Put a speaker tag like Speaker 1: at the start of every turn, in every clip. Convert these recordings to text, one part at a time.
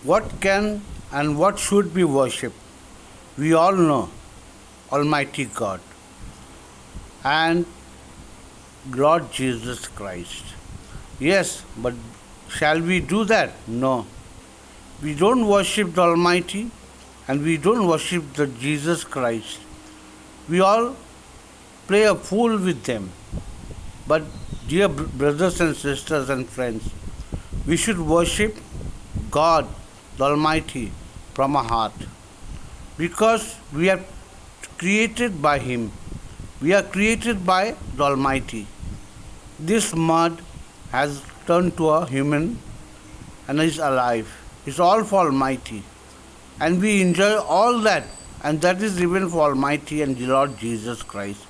Speaker 1: What can and what should be worshipped? We all know Almighty God and Lord Jesus Christ. Yes, but shall we do that? No. We don't worship the Almighty and we don't worship the Jesus Christ. We all play a fool with them. But dear brothers and sisters and friends, we should worship God the Almighty from our heart because we are created by Him. We are created by the Almighty. This mud has turned to a human and is alive. It's all for Almighty. And we enjoy all that, and that is even for Almighty and the Lord Jesus Christ.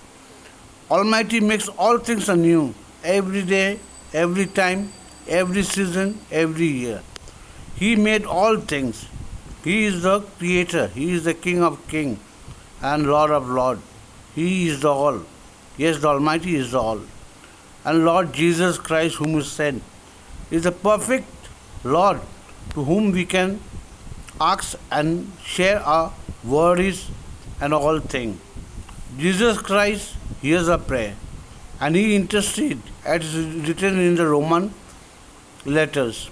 Speaker 1: Almighty makes all things anew every day, every time, every season, every year. He made all things. He is the Creator. He is the King of Kings and Lord of Lords. He is the all. Yes, the Almighty is the all. And Lord Jesus Christ, whom He sent, is the perfect Lord to whom we can ask and share our worries and all things. Jesus Christ hears our prayer and He intercedes as written in the Roman letters.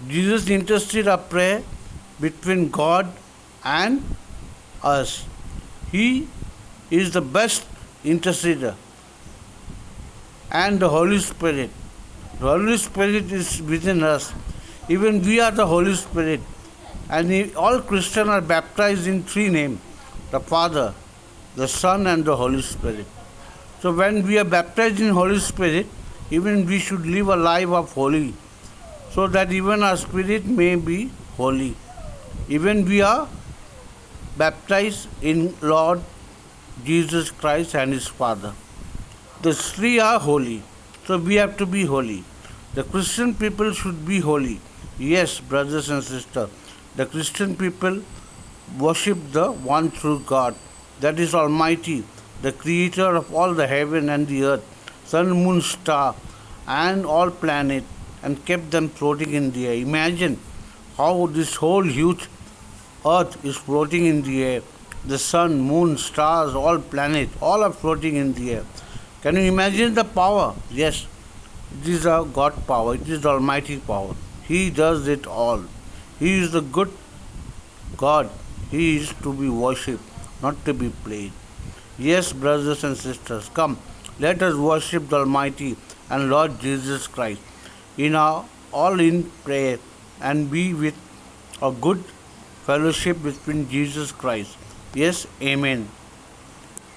Speaker 1: Jesus intercedes our prayer between God and us. He is the best interceder and the Holy Spirit. The Holy Spirit is within us. Even we are the Holy Spirit. And all Christians are baptized in three names: the Father, the Son, and the Holy Spirit. So when we are baptized in Holy Spirit, even we should live a life of holy, so that even our spirit may be holy. Even we are baptized in Lord Jesus Christ and His Father. The three are holy, so we have to be holy. The Christian people should be holy. Yes, brothers and sisters, the Christian people worship the one true God, that is Almighty, the Creator of all the heaven and the earth, sun, moon, star, and all planets, and kept them floating in the air. Imagine how this whole huge earth is floating in the air. The sun, moon, stars, all planets, all are floating in the air. Can you imagine the power? Yes, it is a God power, it is the Almighty power. He does it all. He is the good God. He is to be worshipped, not to be played. Yes, brothers and sisters, come, let us worship the Almighty and Lord Jesus Christ in our all in prayer and be with a good fellowship between Jesus Christ. Yes, Amen.